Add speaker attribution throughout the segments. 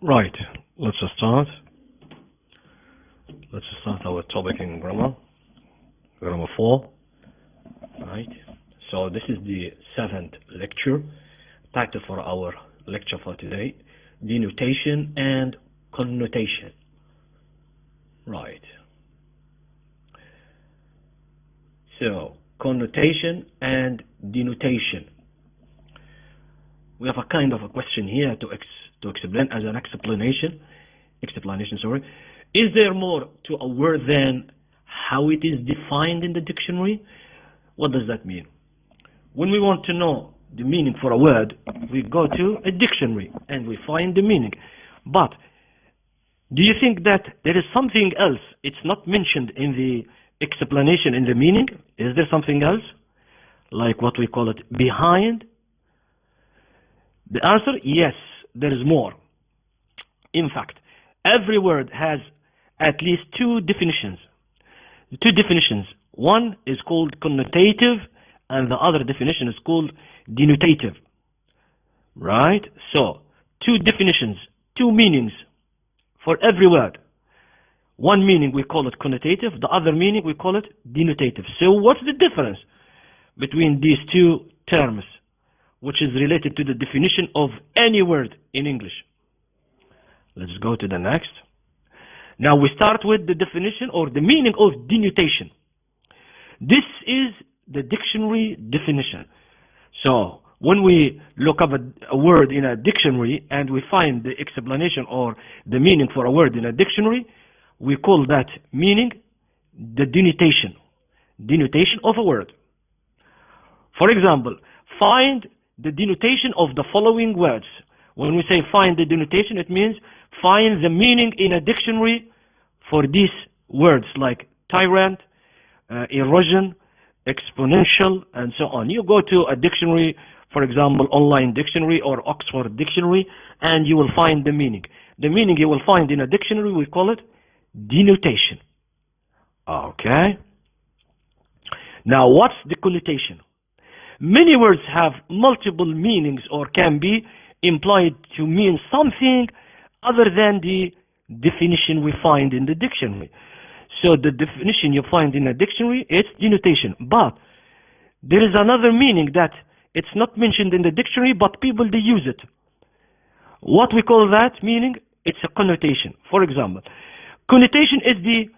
Speaker 1: Right, let's start. Let's start our topic in grammar 4. Right, so this is the 7th lecture. Title for our lecture for today: denotation and connotation. Right, so connotation and denotation. We have a kind of a question here to explain as an explanation. Sorry. Is there more to a word than how it is defined in the dictionary? What does that mean? When we want to know the meaning for a word, we go to a dictionary and we find the meaning. But do you think that there is something else? It's not mentioned in the explanation, in the meaning. Is there something else? Like what we call it behind? The answer, yes, there is more. In fact, every word has at least two definitions. One is called connotative, and the other definition is called denotative. Right? So, two definitions, two meanings for every word. One meaning we call it connotative, the other meaning we call it denotative. So, what's the difference between these two terms, which is related to the definition of any word in English? Let's go to the next. Now we start with the definition or the meaning of denotation. This is the dictionary definition. So when we look up a word in a dictionary and we find the explanation or the meaning for a word in a dictionary, we call that meaning the denotation of a word. For example, find the denotation of the following words. When we say find the denotation, it means find the meaning in a dictionary for these words like tyrant, erosion, exponential, and so on. You go to a dictionary, for example, online dictionary or Oxford dictionary, and you will find the meaning. The meaning you will find in a dictionary, we call it denotation. Okay. Now, what's the connotation? Many words have multiple meanings or can be implied to mean something other than the definition we find in the dictionary. So the definition you find in a dictionary, it's denotation. But there is another meaning that it's not mentioned in the dictionary, but people, they use it. What we call that meaning? It's a connotation. For example, connotation is the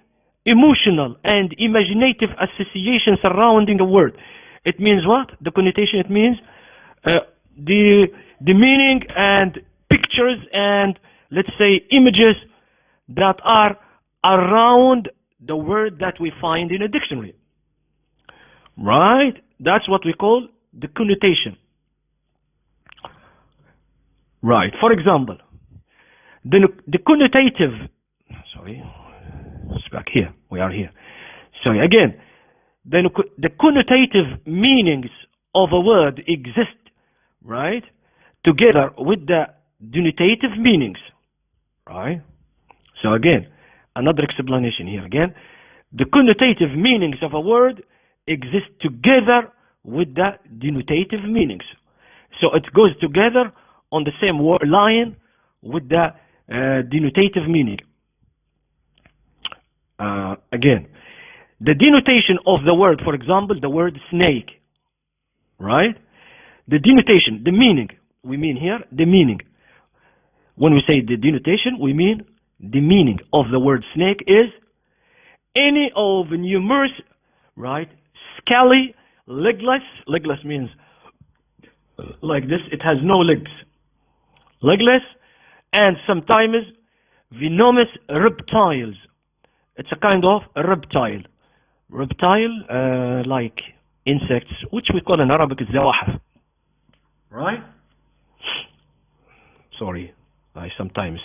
Speaker 1: emotional and imaginative association surrounding a word. It means what? The connotation, it means the meaning and pictures and, let's say, images that are around the word that we find in a dictionary. Right? That's what we call the connotation. Right. For example, the connotative, sorry, it's back here. We are here. Sorry, again, the connotative meanings of a word exist, right, together with the denotative meanings, right? So again, another explanation here. Again, the connotative meanings of a word exist together with the denotative meanings. So it goes together on the same line with the denotative meaning. Again, the denotation of the word, for example, the word snake, right? The denotation, the meaning, we mean here the meaning. When we say the denotation, we mean the meaning of the word snake is any of numerous, right, scaly, legless means like this, it has no legs, legless, and sometimes venomous reptiles. It's a kind of a reptile, like insects, which we call in Arabic الزواحف, right? Sorry, I sometimes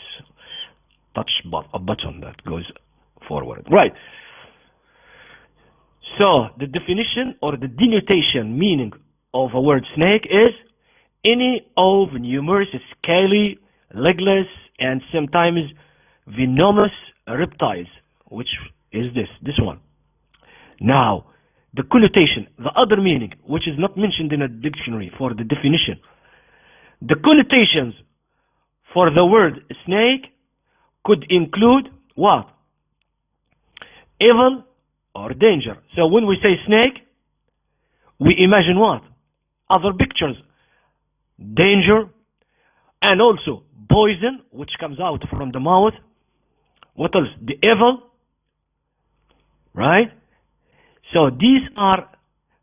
Speaker 1: touch a button that goes forward. Right. So the definition or the denotation meaning of a word snake is any of numerous scaly, legless, and sometimes venomous reptiles, which is this one. Now, the connotation, the other meaning, which is not mentioned in a dictionary for the definition, the connotations for the word snake could include what? Evil or danger. So when we say snake, we imagine what? Other pictures. Danger, and also poison, which comes out from the mouth. What else? The evil, right? So these are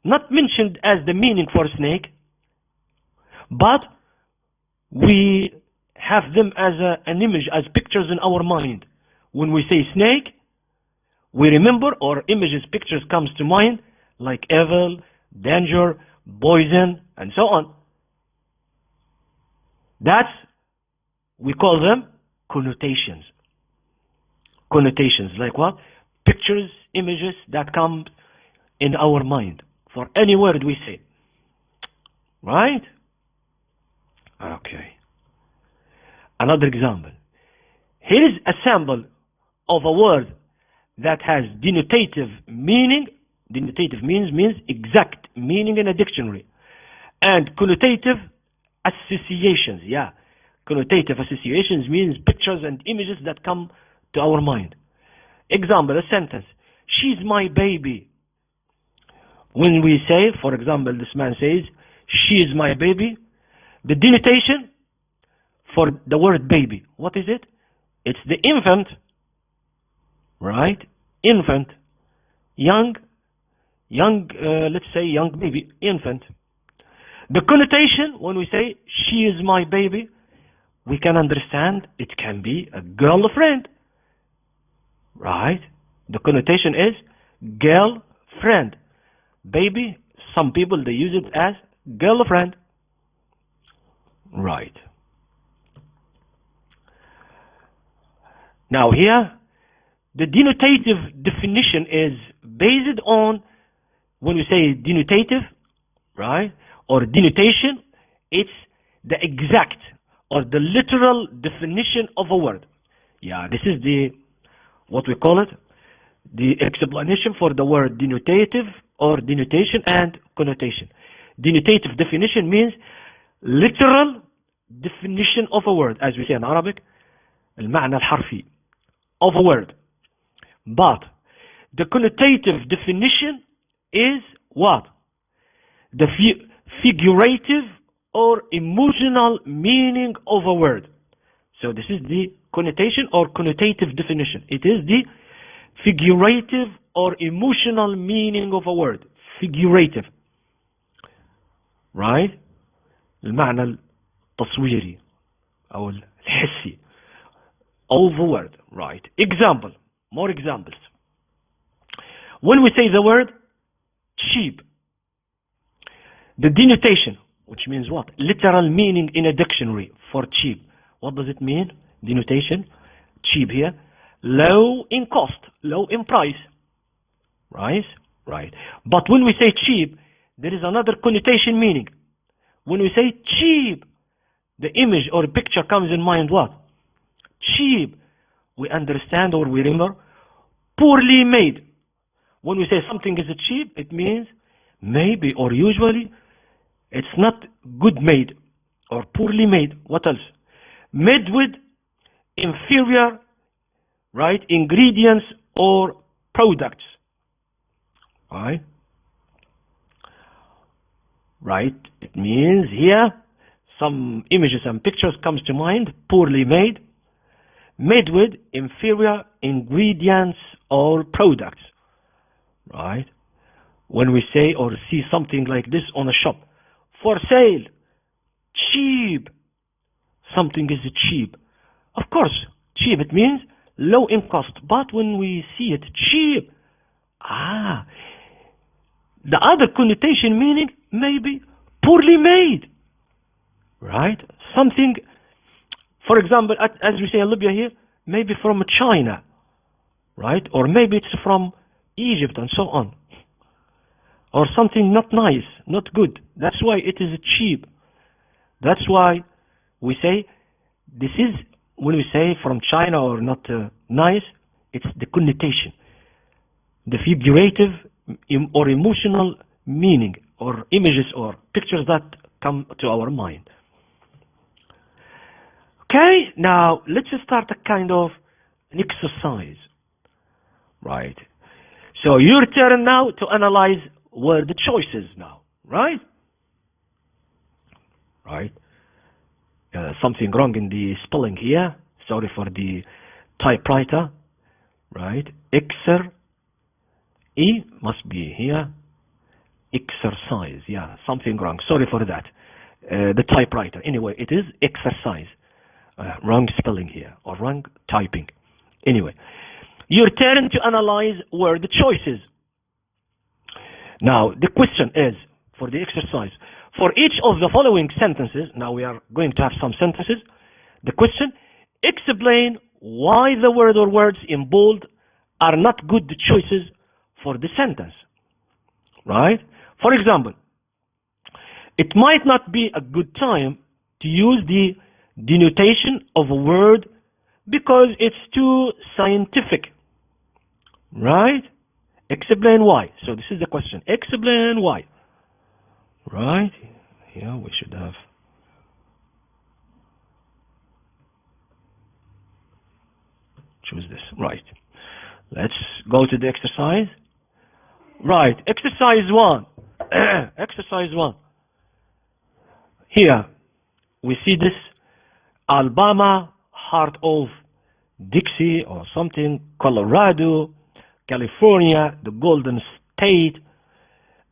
Speaker 1: not mentioned as the meaning for snake, but we have them as an image, as pictures in our mind. When we say snake, we remember, or images, pictures comes to mind, like evil, danger, poison, and so on. That's, we call them connotations. Connotations, like what? Pictures, images that come in our mind for any word we say. Right? Okay. Another example. Here is a sample of a word that has denotative meaning. Denotative means exact meaning in a dictionary. And connotative associations. Yeah. Connotative associations means pictures and images that come to our mind. Example, a sentence. She's my baby. When we say, for example, this man says, she is my baby, the denotation for the word baby, what is it? It's the infant, right? Infant. Young, let's say young baby, infant. The connotation, when we say, she is my baby, we can understand it can be a girlfriend, right? The connotation is girlfriend. Baby, some people, they use it as girlfriend. Right. Now here, the denotative definition is based on, when we say denotative, right, or denotation, it's the exact or the literal definition of a word. Yeah, this is the, what we call it, the explanation for the word denotative or denotation and connotation. Denotative definition means literal definition of a word, as we say in Arabic, المعنى الحرفي of a word. But the connotative definition is what? The figurative or emotional meaning of a word. So this is the connotation or connotative definition. It is the figurative or emotional meaning of a word. Figurative. Right? المعنى التصويري أو الحسي of a word. Right. Example. More examples. When we say the word cheap, the denotation, which means what? Literal meaning in a dictionary for cheap. What does it mean? Denotation. Cheap here. Low in cost, low in price. Right? Right. But when we say cheap, there is another connotation meaning. When we say cheap, the image or picture comes in mind what? Cheap. We understand or we remember poorly made. When we say something is cheap, it means maybe or usually it's not good made or poorly made. What else? Made with inferior, right, ingredients or products. Right? Right? It means here some images and pictures comes to mind. Poorly made. Made with inferior ingredients or products. Right? When we say or see something like this on a shop, for sale, cheap, something is cheap. Of course, cheap, it means low in cost. But when we see it cheap, the other connotation meaning maybe poorly made. Right? Something, for example, as we say in Libya here, maybe from China. Right? Or maybe it's from Egypt and so on. Or something not nice, not good. That's why it is cheap. That's why we say this is, when we say from China or not nice, it's the connotation, the figurative or emotional meaning or images or pictures that come to our mind. Okay, now let's start a kind of an exercise, right? So your turn now to analyze word choices now, right? Right? Something wrong in the spelling here. Sorry for the typewriter, right? E must be here. Exercise, yeah, something wrong. Sorry for that. The typewriter. Anyway, it is exercise. Wrong spelling here, or wrong typing. Anyway, your turn to analyze word choices. Now, the question is, for the exercise, for each of the following sentences, now we are going to have some sentences. The question, explain why the word or words in bold are not good choices for the sentence. Right? For example, it might not be a good time to use the denotation of a word because it's too scientific. Right? Explain why. So this is the question. Explain why. Right? Yeah, we should have. Choose this. Right. Let's go to the exercise. Right. Exercise 1. Exercise 1. Here we see this Alabama, heart of Dixie or something, Colorado, California, the Golden State,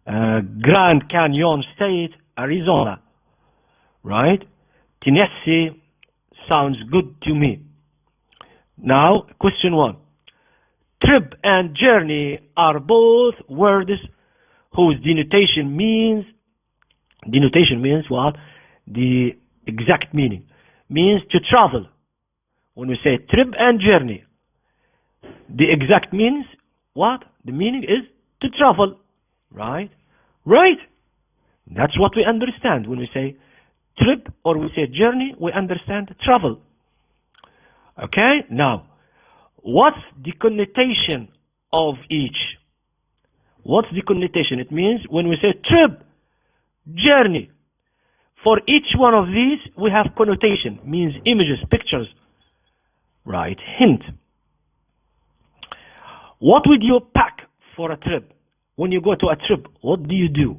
Speaker 1: Grand Canyon State, Arizona, right? Tennessee sounds good to me. Now, question 1. Trip and journey are both words whose denotation means what? The exact meaning. Means to travel. When we say trip and journey, the exact means what? The meaning is to travel. Right? Right. That's what we understand when we say trip or we say journey, we understand travel. Okay? Now, what's the connotation of each? What's the connotation? It means when we say trip, journey, for each one of these we have connotation, means images, pictures. Right? Hint. What would you pack for a trip? When you go to a trip, what do you do?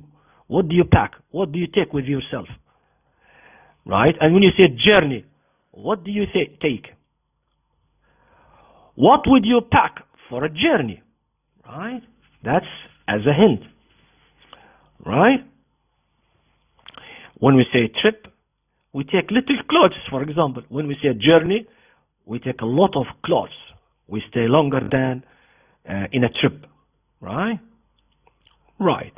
Speaker 1: What do you pack? What do you take with yourself? Right? And when you say journey, what do you take? What would you pack for a journey? Right? That's as a hint. Right? When we say trip, we take little clothes, for example. When we say journey, we take a lot of clothes. We stay longer than in a trip. Right? Right.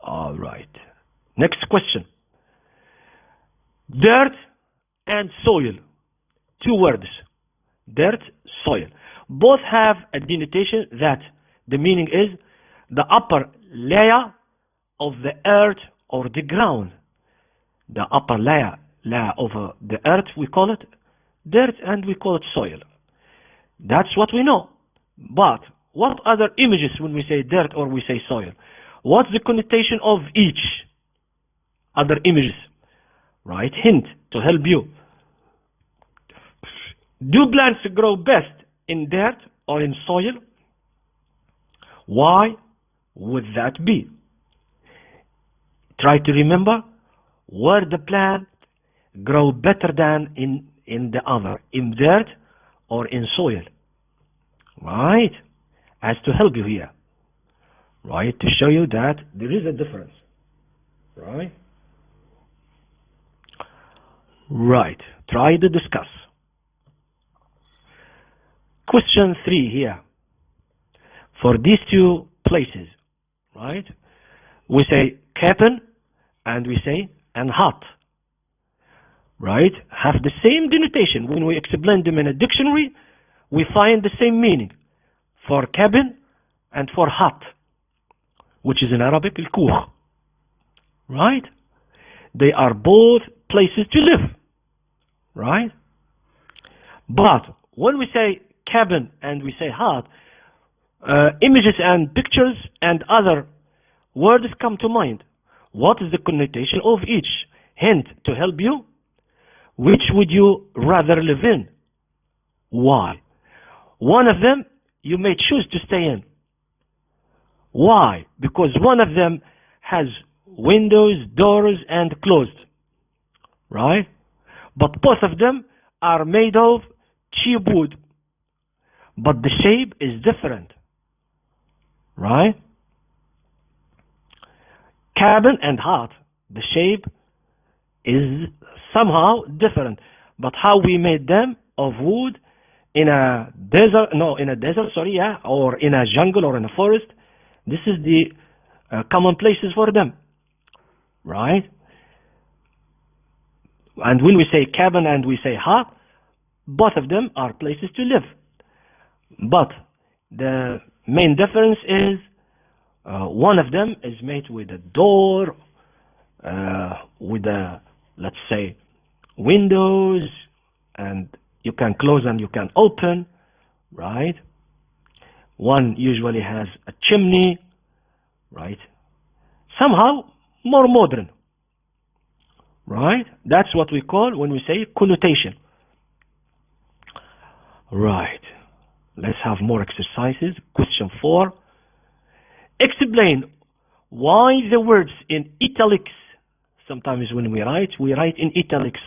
Speaker 1: All right. Next question. Dirt and soil. 2 words. Dirt, soil. Both have a denotation that the meaning is the upper layer of the earth or the ground. The upper layer of the earth, we call it dirt and we call it soil. That's what we know. But what other images when we say dirt or we say soil? What's the connotation of each other images? Right? Hint to help you. Do plants grow best in dirt or in soil? Why would that be? Try to remember where the plant grow better than in the other, in dirt or in soil. Right? As to help you here. Right? To show you that there is a difference. Right? Right. Try to discuss. Question 3 here. For these 2 places, right? We say cabin and we say and hut. Right? Have the same denotation. When we explain them in a dictionary, we find the same meaning for cabin and for hut, which is in Arabic al-kuh. Right? They are both places to live. Right? But when we say cabin and we say hut, images and pictures and other words come to mind. What is the connotation of each? Hint to help you. Which would you rather live in? Why? One of them you may choose to stay in. Why? Because one of them has windows, doors, and closed. Right? But both of them are made of cheap wood. But the shape is different. Right? Cabin and hut, the shape is somehow different. But how we made them of wood in a desert, or in a jungle or in a forest, this is the common places for them. Right? And when we say cabin and we say hut, both of them are places to live. But the main difference is one of them is made with a door, with a, let's say, windows, and you can close and you can open, right? One usually has a chimney, right? Somehow more modern, right? That's what we call when we say connotation. Right. Let's have more exercises. Question 4. Explain why the words in italics, sometimes when we write in italics,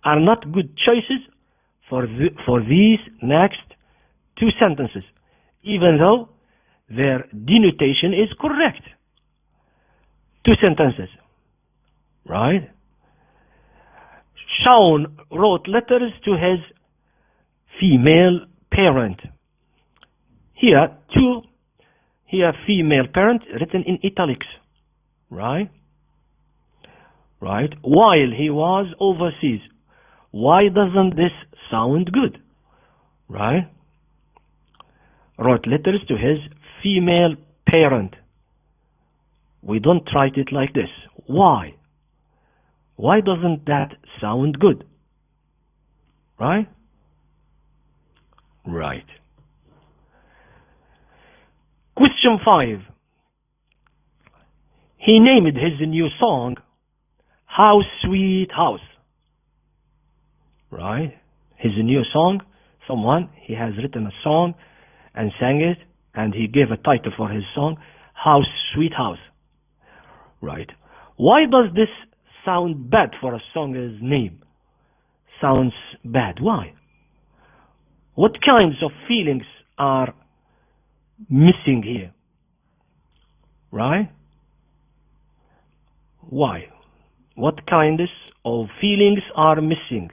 Speaker 1: are not good choices for these next two sentences, even though their denotation is correct. Two sentences, right? Shaun wrote letters to his female parent. Here, female parent written in italics, right? Right? While he was overseas. Why doesn't this sound good? Right? Wrote letters to his female parent. We don't write it like this. Why? Why doesn't that sound good? Right? Right. Question 5. He named his new song House Sweet House. Right? His new song, he has written a song and sang it, and he gave a title for his song, House Sweet House. Right? Why does this sound bad for a song's name? Sounds bad. Why? What kinds of feelings are missing here? Right? Why? What kinds of feelings are missing?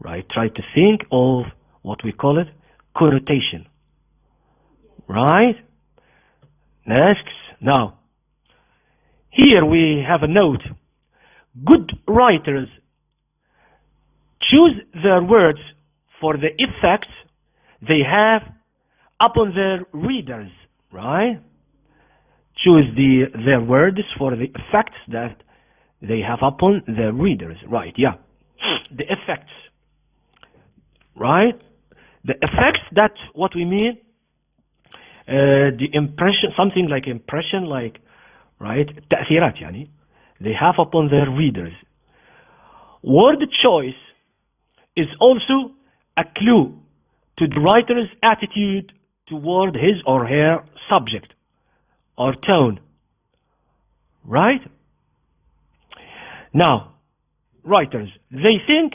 Speaker 1: Right? Try to think of what we call it connotation. Right? Next. Now, here we have a note. Good writers choose their words for the effects they have upon their readers, right? Choose their words for the effects that they have upon their readers, right? Yeah, the effects, right? The effects, that's what we mean. The impression, something like impression, like, right? تأثيرات يعني they have upon their readers. Word choice is also a clue to the writer's attitude toward his or her subject or tone. Right? Now, writers, they think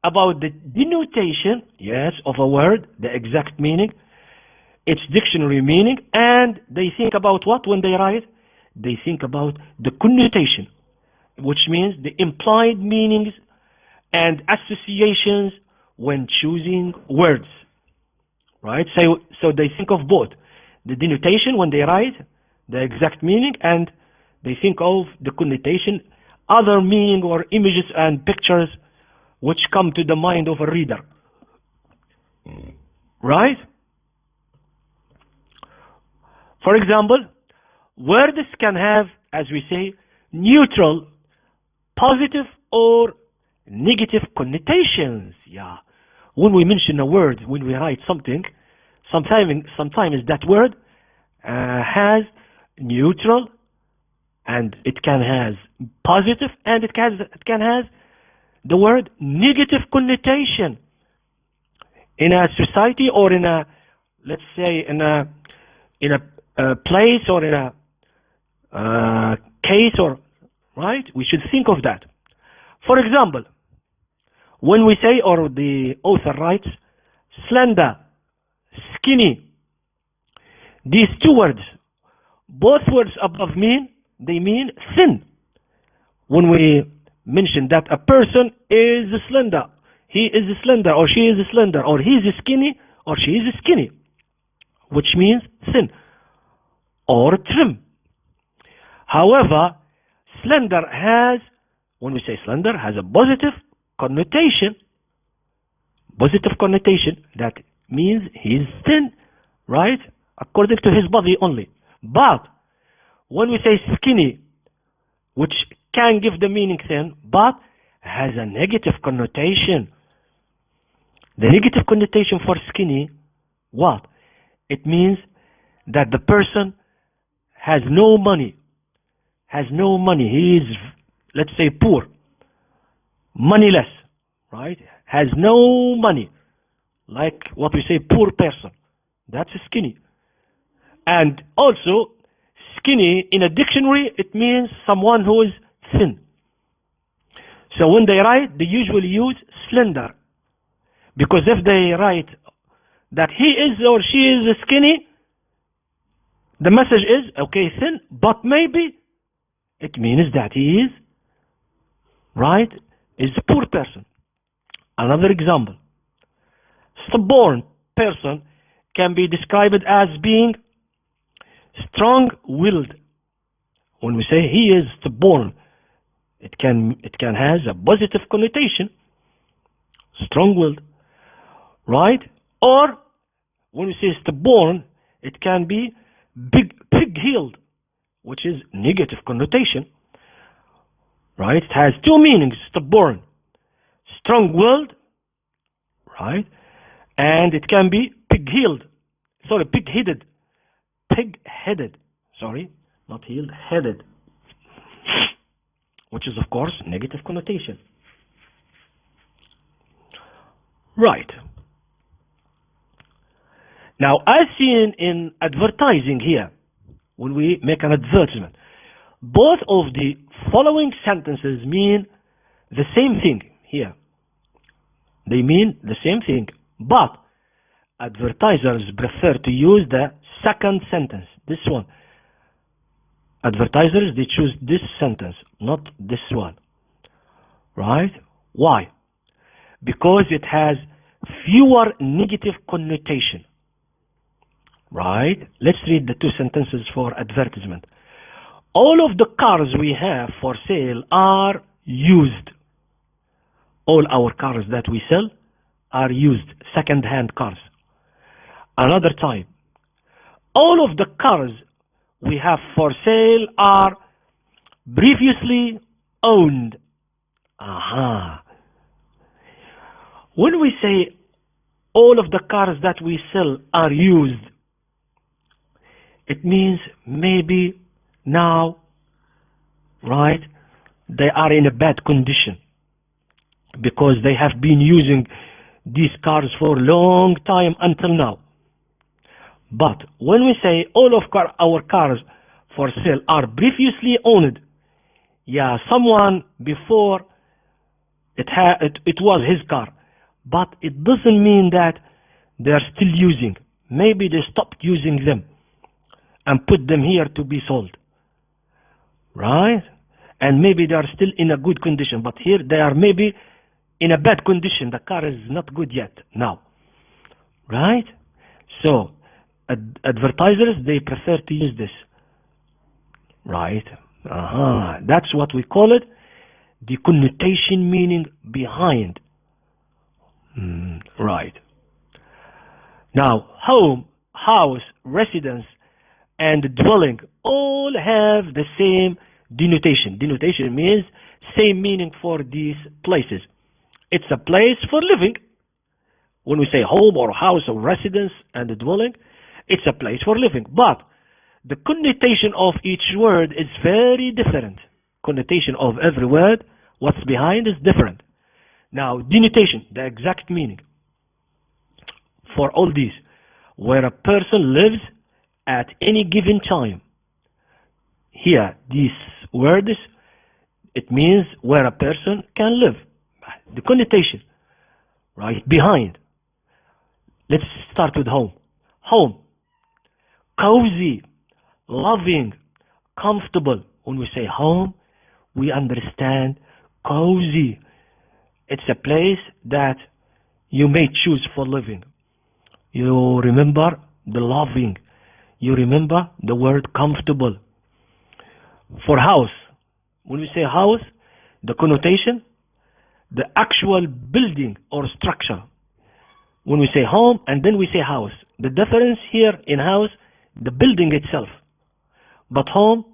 Speaker 1: about the denotation, yes, of a word, the exact meaning, its dictionary meaning, and they think about what when they write? They think about the connotation, which means the implied meanings and associations when choosing words. Right? So they think of both the denotation when they write, the exact meaning, and they think of the connotation, other meaning or images and pictures which come to the mind of a reader. Right? For example, words can have, as we say, neutral, positive, or negative connotations. Yeah. When we mention a word, when we write something, sometimes that word has neutral, and it can has positive, and it can has the word negative connotation in a society or in a, let's say, in a place or in a case, or right? We should think of that. For example, when we say, or the author writes, slender, skinny, these two words, both words above they mean thin. When we mention that a person is slender, he is slender, or she is slender, or he is skinny, or she is skinny, which means thin or trim. However, slender has, when we say slender, has a positive connotation. Positive connotation, that means he's thin, right? According to his body only. But when we say skinny, which can give the meaning thin, but has a negative connotation. The negative connotation for skinny, what? It means that the person has no money. He is, let's say, poor, moneyless, right? Has no money, like what we say, poor person. That's skinny. And also, skinny in a dictionary, it means someone who is thin. So when they write, they usually use slender, because if they write that he is or she is skinny, the message is, okay, thin, but maybe it means that he is, right, is a poor person. Another example, stubborn person can be described as being strong-willed. When we say he is stubborn, it can has a positive connotation, strong-willed, right? Or when we say stubborn, it can be pig-heeled, which is negative connotation, right? It has two meanings: stubborn, strong-willed, right? And it can be pig-headed, sorry, not healed, headed, which is of course negative connotation. Right. Now, as seen in advertising here, when we make an advertisement, both of the following sentences mean the same thing here. They mean the same thing, but advertisers prefer to use the second sentence, this one. Advertisers, they choose this sentence, not this one, right? Why? Because it has fewer negative connotation, right? Let's read the two sentences for advertisement. All of the cars we have for sale are used. All our cars that we sell are used, second-hand cars. Another time, all of the cars we have for sale are previously owned. Aha. When we say all of the cars that we sell are used, it means maybe now, right, they are in a bad condition because they have been using these cars for a long time until now. But when we say all of our cars for sale are previously owned, yeah, someone before it was his car, but it doesn't mean that they are still using. Maybe they stopped using them and put them here to be sold, right? And maybe they are still in a good condition, but here they are maybe in a bad condition. The car is not good yet now, right? So advertisers, they prefer to use this, right? That's what we call it, the connotation meaning behind. Right. Now, home, house, residence, and dwelling all have the same denotation. Denotation means same meaning for these places. It's a place for living. When we say home or house or residence and dwelling, it's a place for living. But the connotation of each word is very different. Connotation of every word, what's behind is different. Now, denotation, the exact meaning for all these, where a person lives at any given time. Here, these words, it means where a person can live. The connotation, right, behind. Let's start with home. Home, cozy, loving, comfortable. When we say home, we understand cozy. It's a place that you may choose for living. You remember the loving. You remember the word comfortable. For house, when we say house, the connotation, the actual building or structure. When we say home and then we say house, the difference here in house, the building itself. But home,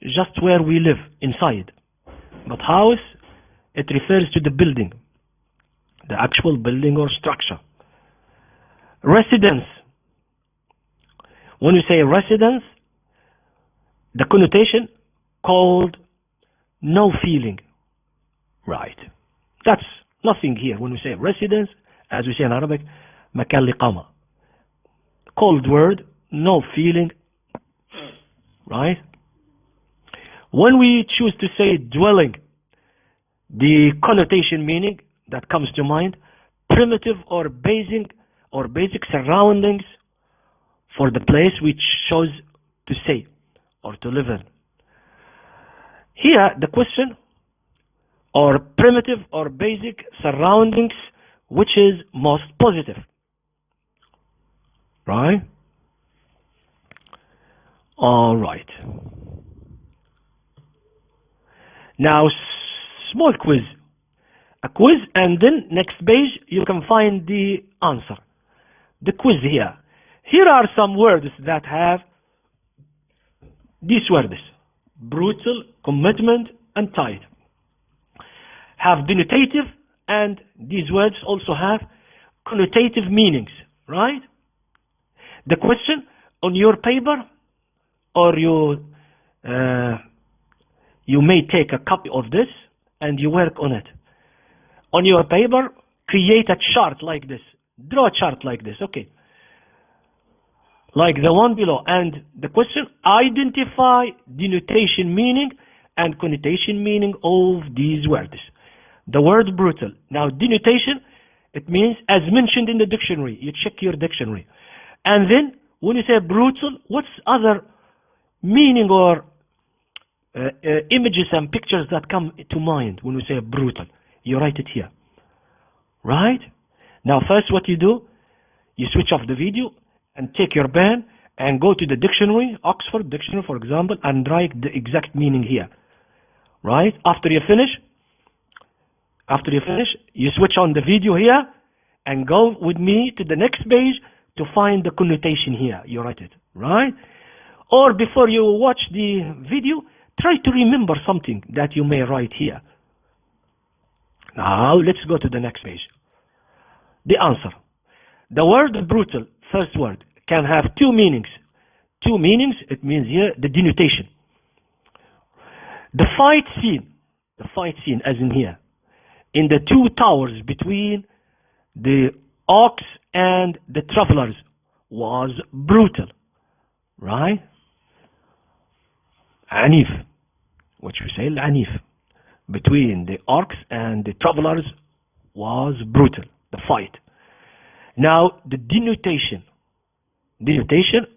Speaker 1: just where we live, inside. But house, it refers to the building, the actual building or structure. Residence. When we say residence, the connotation called no feeling. Right. That's nothing here. When we say residence, as we say in Arabic, مكان الإقامة. Cold word, no feeling. Right? When we choose to say dwelling, the connotation meaning that comes to mind, primitive or basic surroundings for the place we chose to say or to live in. Here, the question, or primitive or basic surroundings, which is most positive, right? All right. Now, small quiz. A quiz, and then next page you can find the answer. The quiz here. Here are some words that have these words: brutal, commitment, and tight. Have denotative, and these words also have connotative meanings, right? The question on your paper, or you may take a copy of this and you work on it. On your paper, create a chart like this. Draw a chart like this, okay. Like the one below. And the question, identify denotation meaning and connotation meaning of these words. The word brutal. Now, denotation, it means, as mentioned in the dictionary. You check your dictionary. And then, when you say brutal, what's other meaning or images and pictures that come to mind when we say brutal? You write it here. Right? Now, first what you do, you switch off the video and take your pen and go to the dictionary, Oxford Dictionary, for example, and write the exact meaning here. Right? After you finish, you switch on the video here and go with me to the next page to find the connotation here. You write it, right? Or before you watch the video, try to remember something that you may write here. Now, let's go to the next page. The answer. The word brutal, first word, can have two meanings. Two meanings, it means here the denotation. The fight scene as in here, in the two towers between the ox and the travelers was brutal, right? Anif, what you say, Anif, between the ox and the travelers was brutal, the fight. Now, the denotation,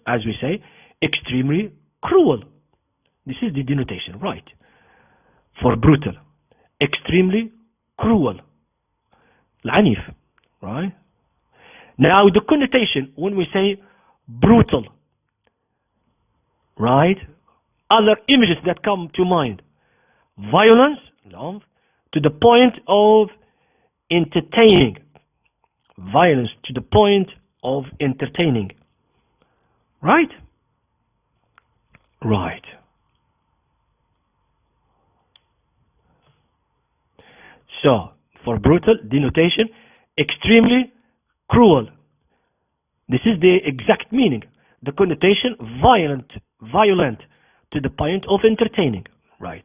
Speaker 1: as we say, extremely cruel. This is the denotation, right? For brutal, extremely cruel, Anif, right? Now, the connotation, when we say brutal, right? Other images that come to mind: violence, to the point of entertaining. Violence to the point of entertaining. Right? Right. So, for brutal, denotation, extremely cruel. This is the exact meaning. The connotation, violent to the point of entertaining. Right.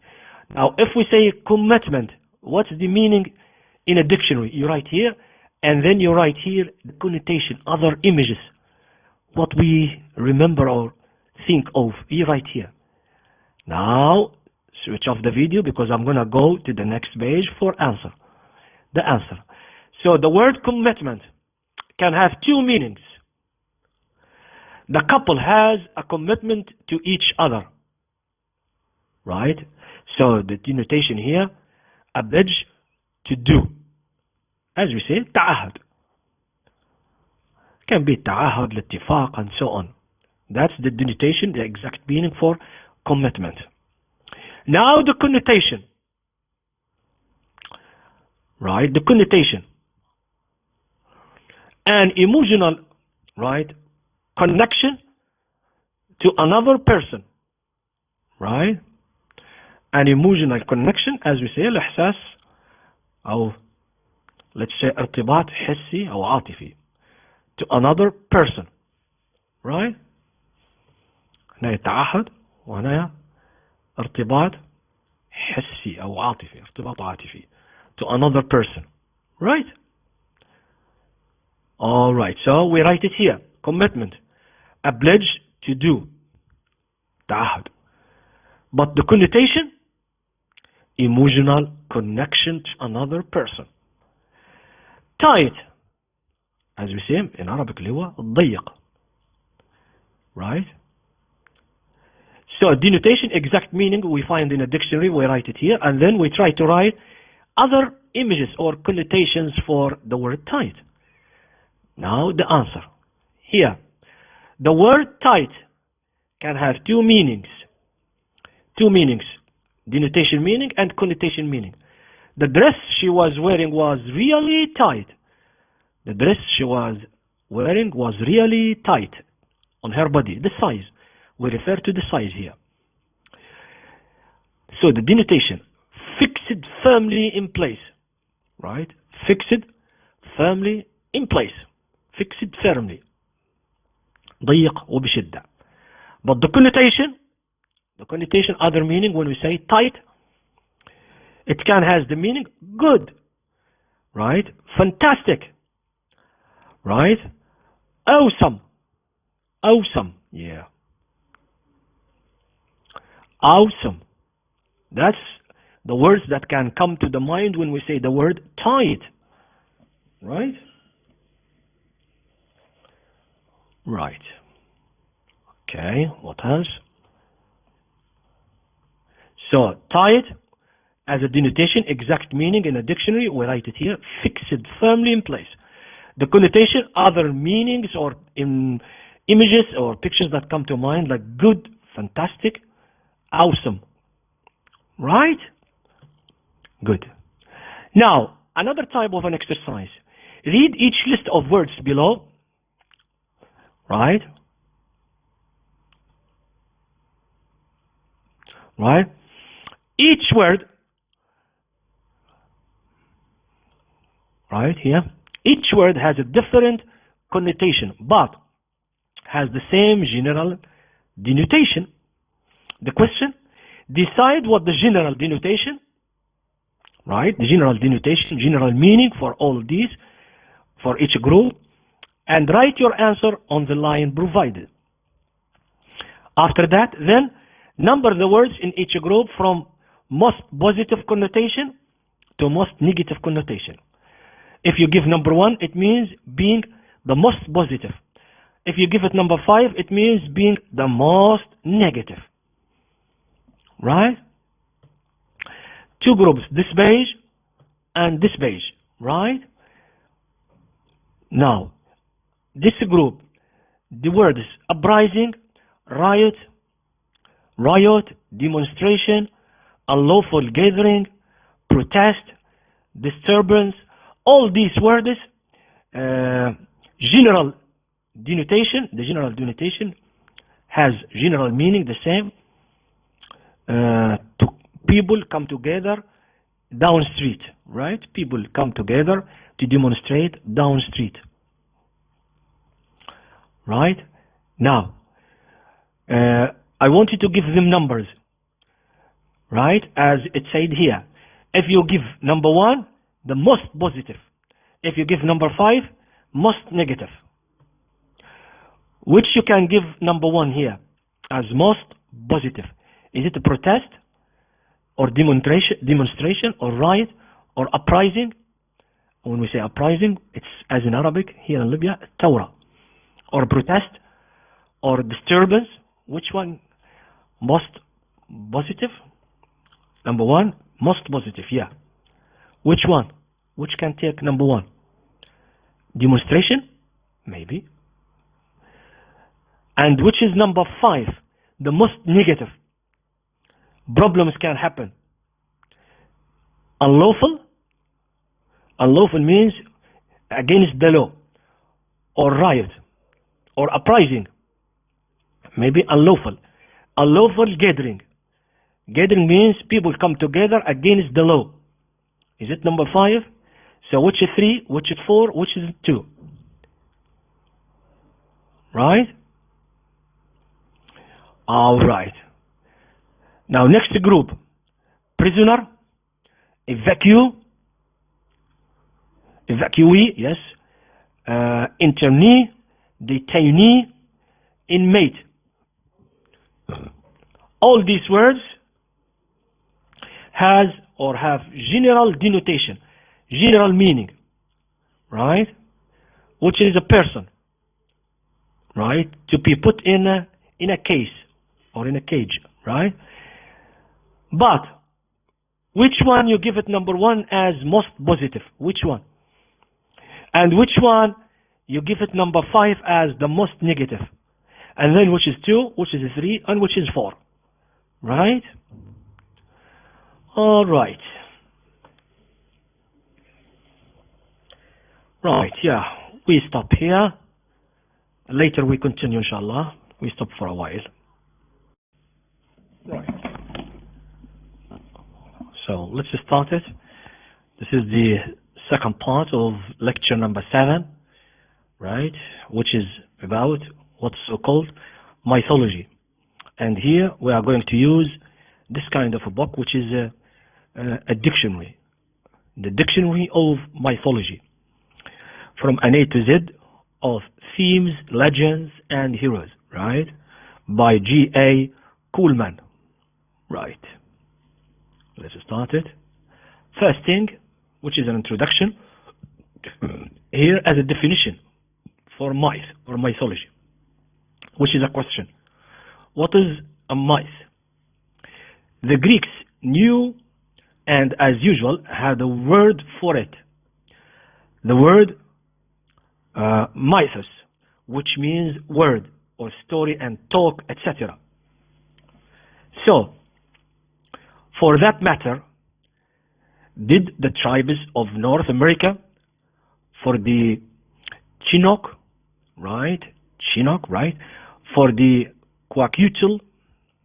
Speaker 1: Now, if we say commitment, what's the meaning in a dictionary, you write here, and then you write here the connotation, other images, what we remember or think of, you write here. Now, switch off the video because I'm going to go to the next page for answer. The answer. So the word commitment can have two meanings. The couple has a commitment to each other, right? So the denotation here, a pledge to do. As we say, تعهد. Can be تعهد, الاتفاق, and so on. That's the denotation, the exact meaning for commitment. Now the connotation. Right, the connotation. An emotional, right, connection to another person. Right? An emotional connection, as we say, الإحساس أو let's say ارتباط حسي أو عاطفي to another person. Right? هنا يتعهد وهنا ارتباط حسي أو عاطفي، ارتباط عاطفي to another person. Right? All right. So we write it here. Commitment. A pledge to do. تعهد. But the connotation, emotional connection to another person. Tight. As we say in Arabic اللي هو ضيق. Right? So denotation, exact meaning we find in a dictionary, we write it here, and then we try to write other images or connotations for the word tight. Now the answer. Here. The word tight can have two meanings. Two meanings. Denotation meaning and connotation meaning. The dress she was wearing was really tight. The dress she was wearing was really tight on her body. The size. We refer to the size here. So the denotation, fixed firmly in place. Right? Fixed firmly in place. Fixed firmly. ضيق وبشدة. But the connotation, other meaning when we say tight, it can has the meaning good. Right? Fantastic. Right? Awesome. Awesome. Yeah. Awesome. That's the words that can come to the mind when we say the word tight. Right? Right. Okay, what else? So, tight as a denotation, exact meaning in a dictionary, we write it here, fixed firmly in place. The connotation, other meanings or in images or pictures that come to mind like good, fantastic, awesome. Right? Good. Now, another type of an exercise. Read each list of words below. Right? Right? Each word, right here, each word has a different connotation, but has the same general denotation. The question, decide what the general denotation, right? The general denotation, general meaning for all of these, for each group, and write your answer on the line provided. After that, then, number the words in each group from most positive connotation to most negative connotation. If you give number 1, it means being the most positive. If you give it number 5, it means being the most negative. Right? Two groups, this page and this page. Right? Now, this group, the words uprising, riot, demonstration, unlawful gathering, protest, disturbance, all these words, general denotation, the general denotation has general meaning the same. To people come together down street, right? People come together to demonstrate down street. Right? Now, I want you to give them numbers, right? As it said here. If you give number 1, the most positive. If you give number 5, most negative. Which you can give number 1 here as most positive. Is it a protest or demonstration or riot or uprising? When we say uprising, it's as in Arabic here in Libya, Tawra, or protest or disturbance. Which one? Most positive? Number 1, most positive, yeah. Which one? Which can take number 1? Demonstration? Maybe. And which is number 5? The most negative. Problems can happen. Unlawful? Unlawful means against the law, or riot, or uprising. Maybe unlawful. Unlawful gathering. Gathering means people come together against the law. Is it number 5? So which is 3, which is 4, which is 2? Right? All right. Now next group. Prisoner, evacuee, yes, internee, detainee, inmate. All these words have general denotation, general meaning, right? Which is a person, right? To be put in a case or in a cage, right? But which one you give it number 1 as most positive? Which one? And which one you give it number 5 as the most negative? And then which is 2, which is 3, and which is 4? Right? All right. Right, yeah. We stop here. Later we continue, inshallah. We stop for a while. Right. So let's start it. This is the second part of lecture number 7, right? Which is about what's so-called mythology. And here we are going to use this kind of a book, which is a dictionary, the dictionary of mythology, from an A to Z of themes, legends, and heroes, right? By G.A. Kuhlman, right? Let's start it. First thing, which is an introduction, here as a definition for myth or mythology, which is a question. What is a myth? The Greeks knew and, as usual, had a word for it. The word mythos, which means word or story and talk, etc. So, for that matter, did the tribes of North America, for the Chinook, right? For the Kwakiutl,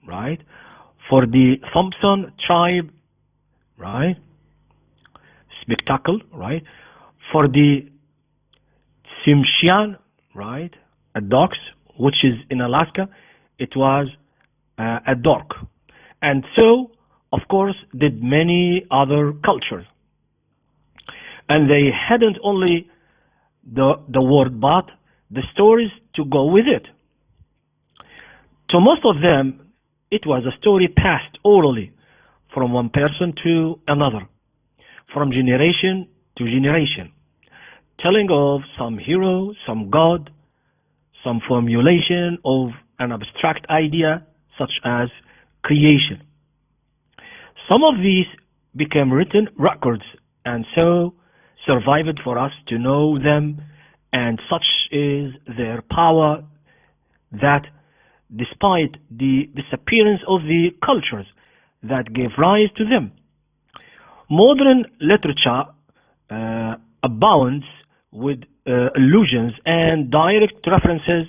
Speaker 1: right? For the Thompson tribe, right? Spectacle, right? For the Tsimshian, right? A dogs, which is in Alaska, it was a dork. And so, of course, did many other cultures. And they hadn't only the word, but the stories to go with it. To most of them, it was a story passed orally from one person to another, from generation to generation, telling of some hero, some god, some formulation of an abstract idea, such as creation. Some of these became written records and so survived for us to know them, and such is their power that despite the disappearance of the cultures that gave rise to them, modern literature abounds with allusions and direct references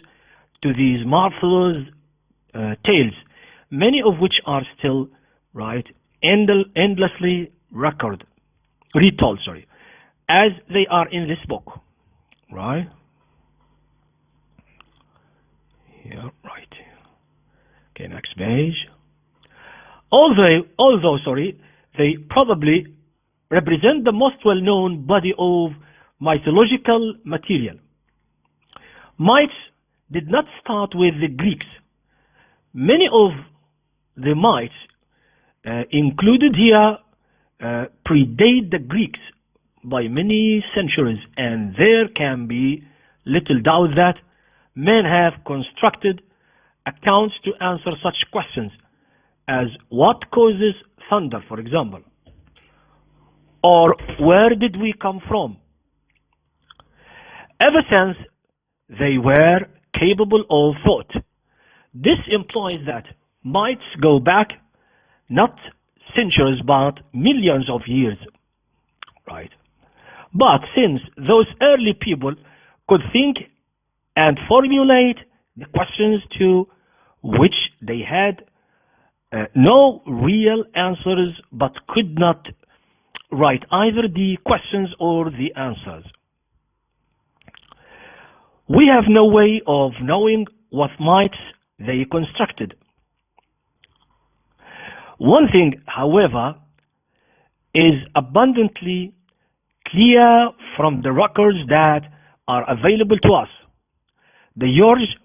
Speaker 1: to these marvelous tales, many of which are still endlessly retold, as they are in this book, right? Here, right. Okay, next page. Although, they probably represent the most well-known body of mythological material. Myths did not start with the Greeks. Many of the myths included here predate the Greeks by many centuries, and there can be little doubt that men have constructed accounts to answer such questions as what causes thunder, for example, or where did we come from. Ever since they were capable of thought. This implies that myths go back not centuries but millions of years, right? But since those early people could think and formulate the questions to which they had no real answers but could not write either the questions or the answers, we have no way of knowing what myths they constructed. One thing, however, is abundantly clear from the records that are available to us. The urge,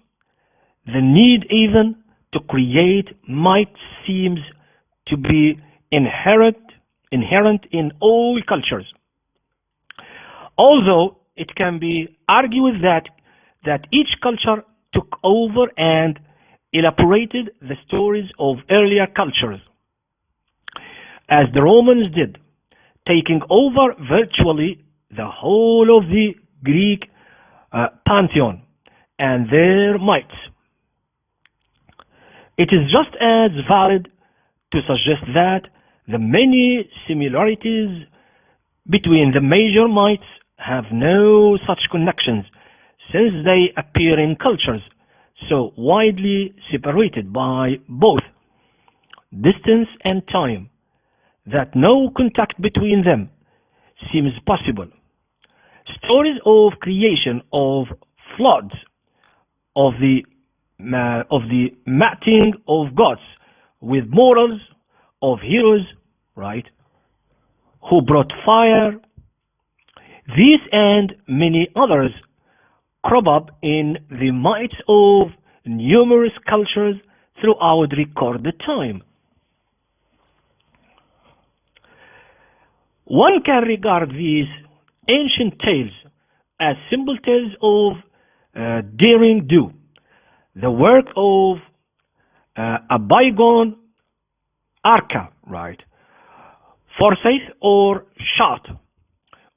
Speaker 1: the need even to create myths seems to be inherent in all cultures. Although it can be argued that each culture took over and elaborated the stories of earlier cultures, as the Romans did, taking over virtually the whole of the Greek pantheon and their myths. It is just as valid to suggest that the many similarities between the major myths have no such connections, since they appear in cultures so widely separated by both distance and time that no contact between them seems possible. Stories of creation, of floods, of the mating of gods with morals, of heroes, right, who brought fire, these and many others crop up in the myths of numerous cultures throughout recorded time. One can regard these ancient tales as simple tales of daring do, the work of a bygone arca, right, foresight or shot,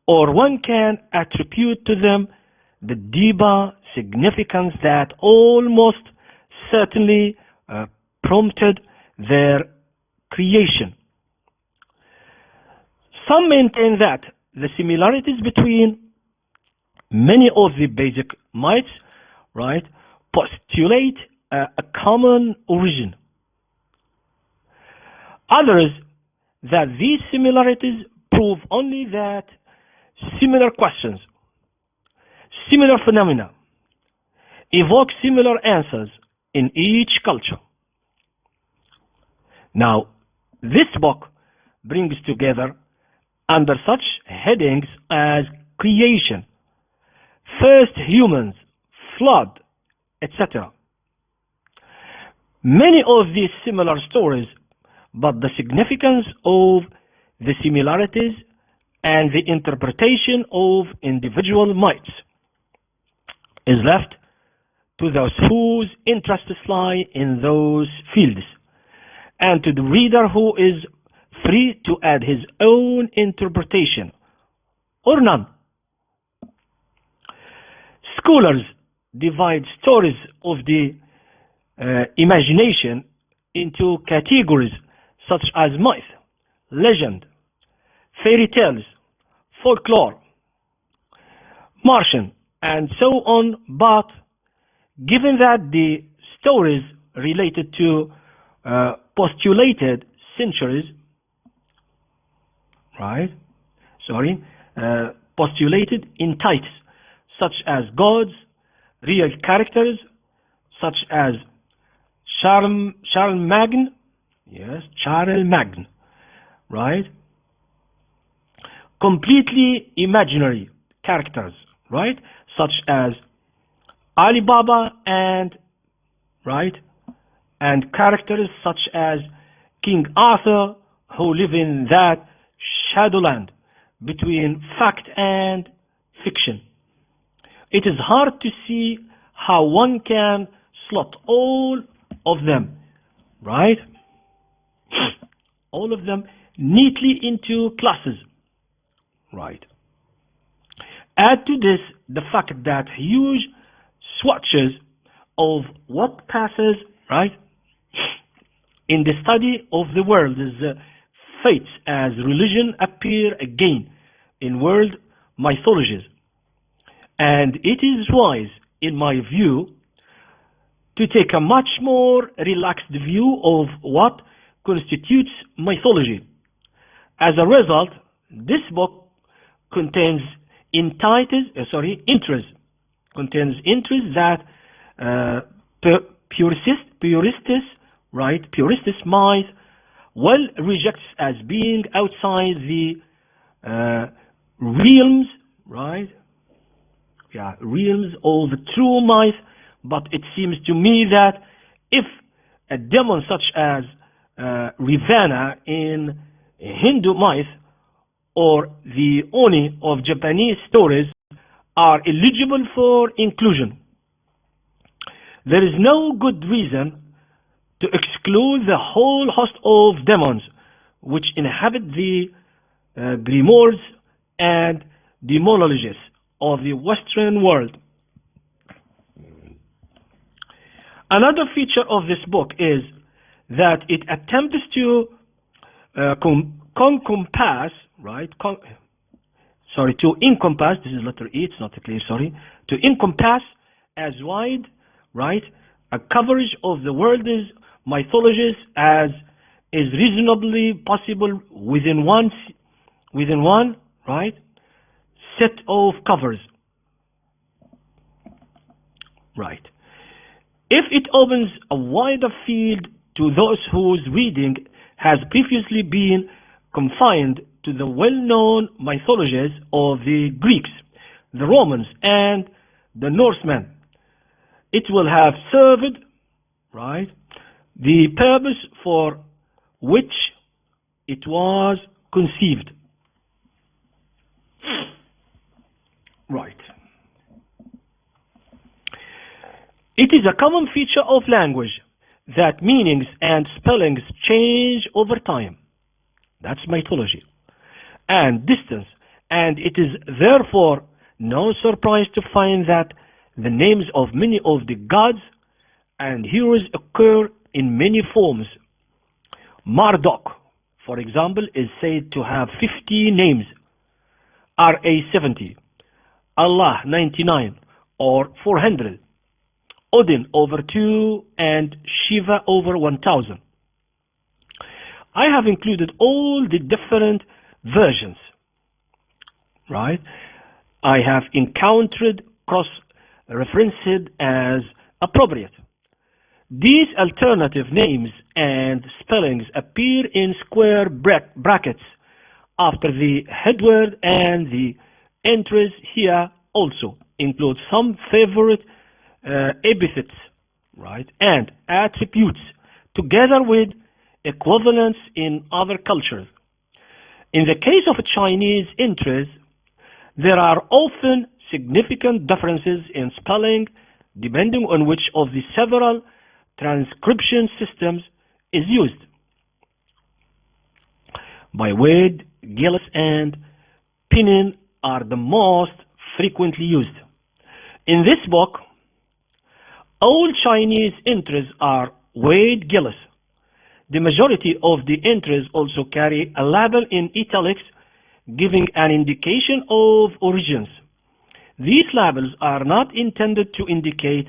Speaker 1: or one can attribute to them the deeper significance that almost certainly prompted their creation. Some maintain that the similarities between many of the basic myths, right, postulate a common origin. Others that these similarities prove only that similar questions, similar phenomena, evoke similar answers in each culture. Now, this book brings together under such headings as creation, first humans, flood, etc. many of these similar stories, but the significance of the similarities and the interpretation of individual myths is left to those whose interests lie in those fields, and to the reader who is free to add his own interpretation or none. Scholars divide stories of the imagination into categories such as myth, legend, fairy tales, folklore, Martian, and so on, but given that the stories related to postulated centuries, postulated entities such as gods, real characters such as Charlemagne, right? completely imaginary characters, right? Such as Alibaba and, right, and characters such as King Arthur, who live in that shadowland between fact and fiction. It is hard to see how one can slot all of them, right? All of them neatly into classes, right? Add to this the fact that huge swatches of what passes, right, in the study of the world's fates as religion appear again in world mythologies. And it is wise, in my view, to take a much more relaxed view of what constitutes mythology. As a result, this book contains interests that purists might well rejects as being outside the realms, right? Yeah, realms of true myth. But it seems to me that if a demon such as Ravana in Hindu myth or the Oni of Japanese stories are eligible for inclusion, there is no good reason to exclude the whole host of demons which inhabit the grimoires and demonologies of the Western world. Another feature of this book is that it attempts to encompass, this is letter E, it's not clear, sorry, to encompass as wide, right, a coverage of the world's mythologies as is reasonably possible within one, right, set of covers, right. If it opens a wider field to those whose reading has previously been confined to the well-known mythologies of the Greeks, the Romans, and the Norsemen, it will have served, right, the purpose for which it was conceived. Right. It is a common feature of language that meanings and spellings change over time. That's mythology and distance, and it is therefore no surprise to find that the names of many of the gods and heroes occur in many forms. Marduk, for example, is said to have 50 names, Ra 70, Allah 99 or 400, Odin over 2, and Shiva over 1000. I have included all the different versions, right? I have encountered cross-referenced as appropriate. These alternative names and spellings appear in square brackets after the headword, and the entries here also include some favorite epithets, right, and attributes, together with equivalents in other cultures. In the case of Chinese entries, there are often significant differences in spelling depending on which of the several transcription systems is used. By Wade, Gillis, and Pinyin are the most frequently used. In this book, all Chinese entries are Wade Gillis. The majority of the entries also carry a label in italics giving an indication of origins. These labels are not intended to indicate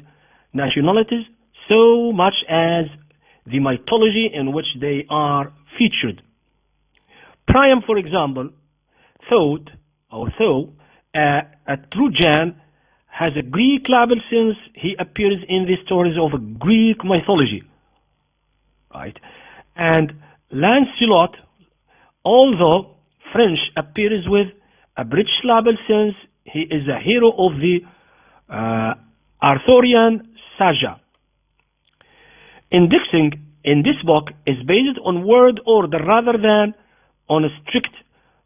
Speaker 1: nationalities so much as the mythology in which they are featured. Priam, for example, thought a Trojan has a Greek label since he appears in the stories of Greek mythology, right? And Lancelot, although French, appears with a British label since he is a hero of the Arthurian saga. Indexing in this book is based on word order rather than on a strict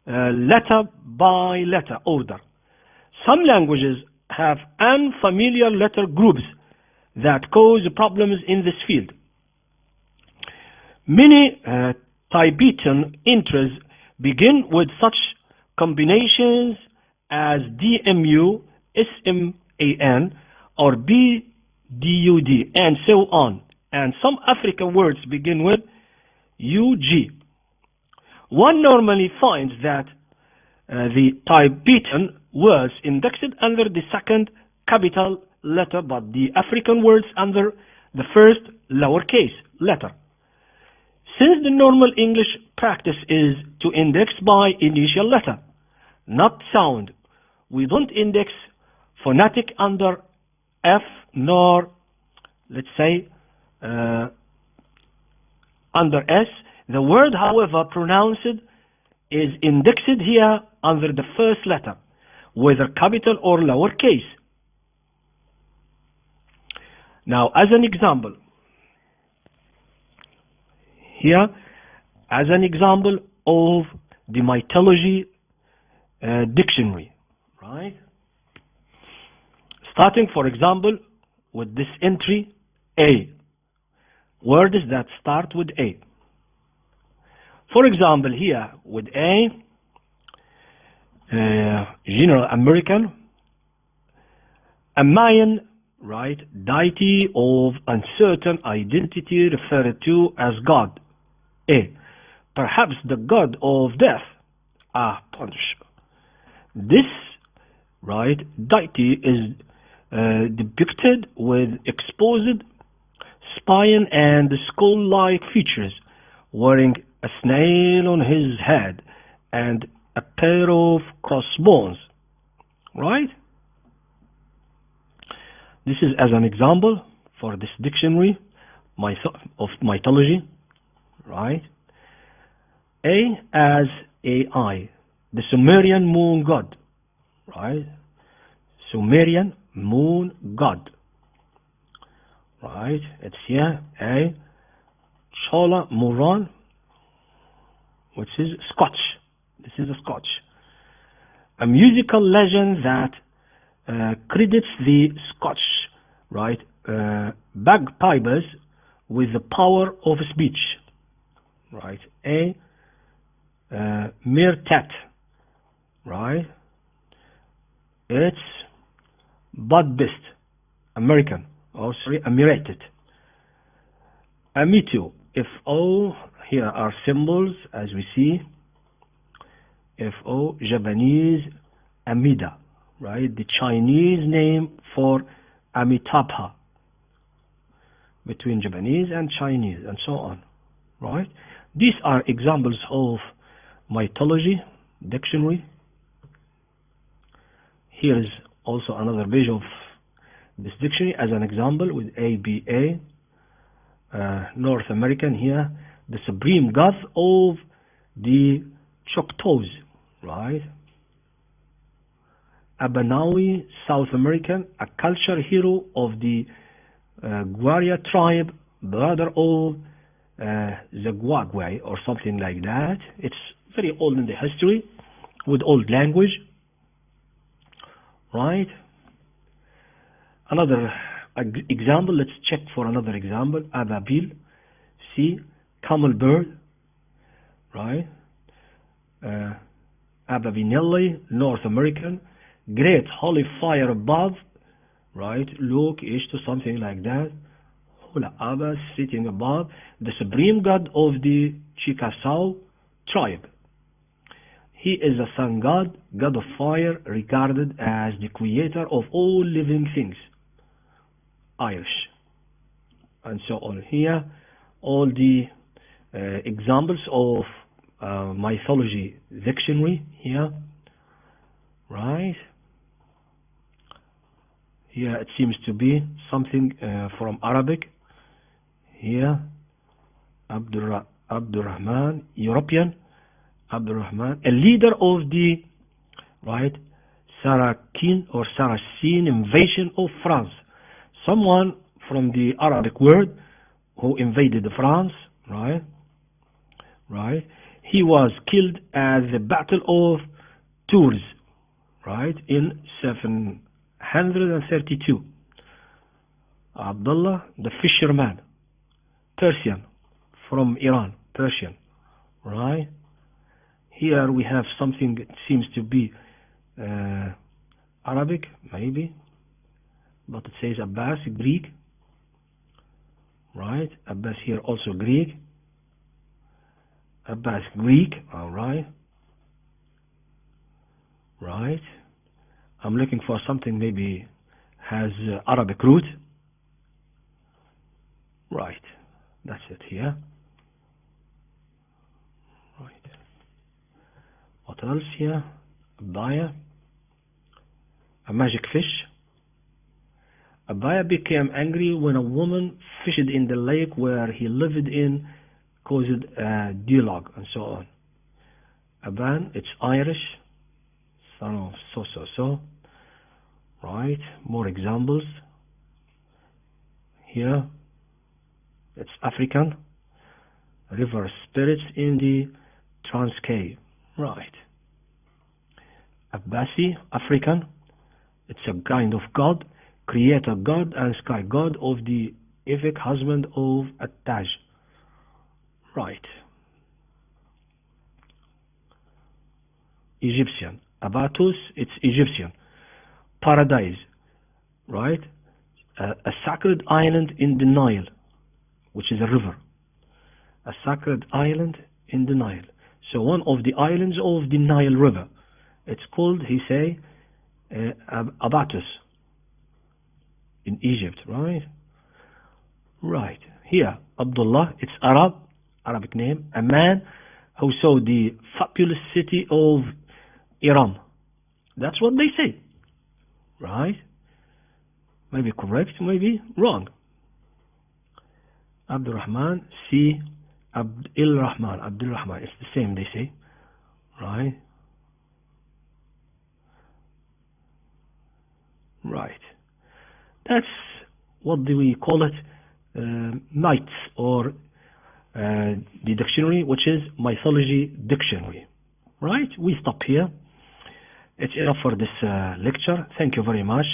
Speaker 1: letter by letter order. Some languages have unfamiliar letter groups that cause problems in this field. Many Tibetan entries begin with such combinations as DMU, SMAN, or BDUD, and so on. And some African words begin with UG. One normally finds that the Tibetan words indexed under the second capital letter, but the African words under the first lowercase letter. Since the normal English practice is to index by initial letter, not sound, we don't index phonetic under F nor, let's say, under S. The word, however, pronounced is indexed here under the first letter, whether capital or lowercase. Now, as an example, here, as an example of the mythology dictionary, right? Starting, for example, with this entry, A. Words that start with A. For example, here with A, General American, a Mayan, right, deity of uncertain identity referred to as God. A. Perhaps the god of death. Punch. This, right, deity is depicted with exposed spine and skull-like features, wearing a snail on his head and a pair of crossbones, right? This is as an example for this dictionary of mythology, right? A as AI, the Sumerian moon god, right? Sumerian moon god, right? It's here, A. Chola Moran, which is Scotch. This is a Scotch. A musical legend that credits the Scotch, right, bagpipers with the power of speech, right? A. Meerkat, right? It's Budbist, American, or sorry, Emirated. Amitu, F-O, here are symbols as we see. F-O, Japanese, Amida, right? The Chinese name for Amitabha, between Japanese and Chinese, and so on, right? These are examples of mythology dictionary. Here is also another page of this dictionary as an example with ABA, North American here, the supreme god of the Choctaws, right? Abanawi, South American, a culture hero of the Guaria tribe, brother of the Guagway or something like that. It's very old in the history with old language, right? Another example, let's check for another example. Ababil, see, camel bird, right? Ababinelli, North American, great holy fire above, right? Look, to something like that. Hula Abba, sitting above, the supreme god of the Chickasaw tribe. He is a sun god, god of fire, regarded as the creator of all living things. Irish, and so on. Here, all the examples of mythology dictionary here, right? Here it seems to be something from Arabic. Here, Abdurrahman, European, Abdurrahman, a leader of the right? Saracen or Saracen invasion of France. Someone from the Arabic word who invaded France, right? Right? He was killed at the Battle of Tours, right, in 732. Abdullah, the fisherman, Persian, from Iran, Persian, right? Here we have something that seems to be Arabic, maybe, but it says Abbas, Greek, right? Abbas here also Greek. Abbas Greek, alright. Right. I'm looking for something maybe has Arabic root. Right. That's it here. Right. What else here? Abaya. A magic fish. Abaya became angry when a woman fished in the lake where he lived in, caused a dialogue and so on. Aban, it's Irish. So. Right. More examples. Here. It's African. River spirits in the Transkei. Right. Abbasi, African. It's a kind of god, creator god and sky god of the Ifik, husband of At-Taj. Right. Egyptian. Abatus, it's Egyptian. Paradise, right? A sacred island in the Nile, which is a river. A sacred island in the Nile. So one of the islands of the Nile River. It's called, he say, Abatus in Egypt, right? Right. Here, Abdullah, it's Arabic name. A man who saw the fabulous city of Iran. That's what they say. Right? Maybe correct, maybe wrong. Abdurrahman, see Abdul-Rahman. Abdul-Rahman, it's the same, they say. Right? Right. That's what do we call it? Myths, or the dictionary, which is mythology dictionary. Right? We stop here. It's enough for this lecture. Thank you very much.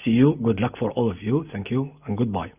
Speaker 1: See you. Good luck for all of you. Thank you and goodbye.